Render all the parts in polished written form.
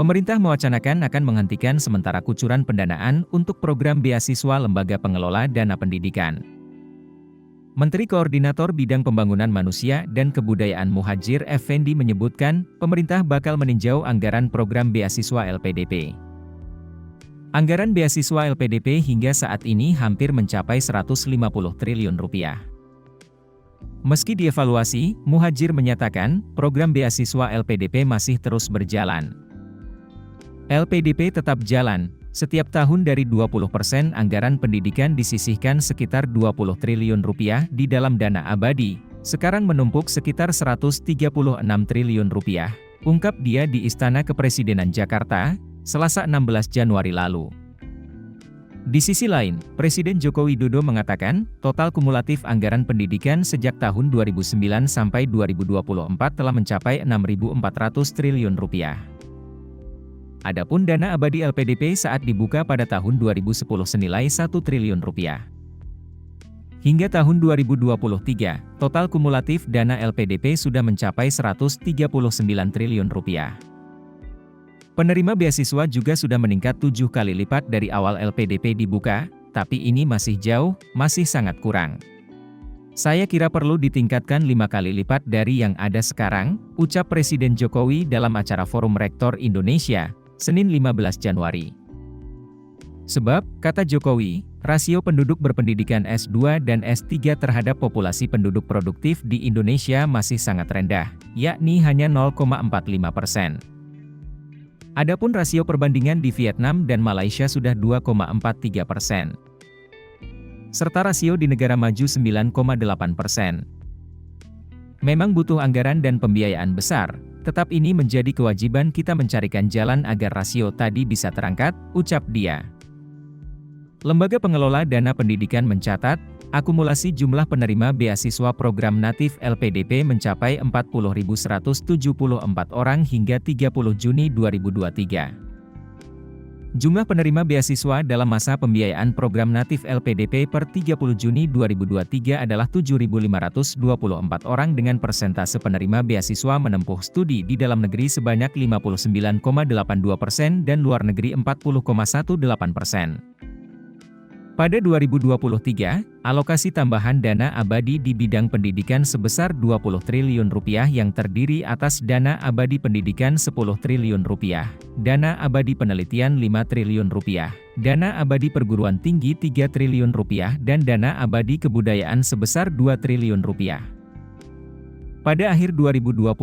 Pemerintah mewacanakan akan menghentikan sementara kucuran pendanaan untuk program beasiswa Lembaga Pengelola Dana Pendidikan. Menteri Koordinator Bidang Pembangunan Manusia dan Kebudayaan Muhadjir Effendi menyebutkan, pemerintah bakal meninjau anggaran program beasiswa LPDP. Anggaran beasiswa LPDP hingga saat ini hampir mencapai 150 triliun rupiah. Meski dievaluasi, Muhadjir menyatakan, program beasiswa LPDP masih terus berjalan. LPDP tetap jalan, setiap tahun dari 20% anggaran pendidikan disisihkan sekitar 20 triliun rupiah di dalam dana abadi, sekarang menumpuk sekitar 136 triliun rupiah, ungkap dia di Istana Kepresidenan Jakarta, Selasa 16 Januari lalu. Di sisi lain, Presiden Joko Widodo mengatakan, total kumulatif anggaran pendidikan sejak tahun 2009 sampai 2024 telah mencapai 6.400 triliun rupiah. Adapun dana abadi LPDP saat dibuka pada tahun 2010 senilai 1 triliun rupiah. Hingga tahun 2023, total kumulatif dana LPDP sudah mencapai 139 triliun rupiah. Penerima beasiswa juga sudah meningkat 7 kali lipat dari awal LPDP dibuka, tapi ini masih jauh, masih sangat kurang. Saya kira perlu ditingkatkan 5 kali lipat dari yang ada sekarang, ucap Presiden Jokowi dalam acara Forum Rektor Indonesia, Senin 15 Januari. Sebab, kata Jokowi, rasio penduduk berpendidikan S2 dan S3 terhadap populasi penduduk produktif di Indonesia masih sangat rendah, yakni hanya 0,45%. Adapun rasio perbandingan di Vietnam dan Malaysia sudah 2,43%. Serta rasio di negara maju 9,8%. Memang butuh anggaran dan pembiayaan besar, tetap ini menjadi kewajiban kita mencarikan jalan agar rasio tadi bisa terangkat, ucap dia. Lembaga Pengelola Dana Pendidikan mencatat, akumulasi jumlah penerima beasiswa program natif LPDP mencapai 40.174 orang hingga 30 Juni 2023. Jumlah penerima beasiswa dalam masa pembiayaan program natif LPDP per 30 Juni 2023 adalah 7.524 orang dengan persentase penerima beasiswa menempuh studi di dalam negeri sebanyak 59,82% dan luar negeri 40,18%. Pada 2023, alokasi tambahan dana abadi di bidang pendidikan sebesar 20 triliun rupiah yang terdiri atas dana abadi pendidikan 10 triliun rupiah, dana abadi penelitian 5 triliun rupiah, dana abadi perguruan tinggi 3 triliun rupiah dan dana abadi kebudayaan sebesar 2 triliun rupiah. Pada akhir 2023,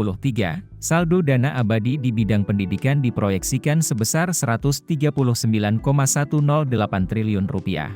saldo dana abadi di bidang pendidikan diproyeksikan sebesar 139,108 triliun rupiah.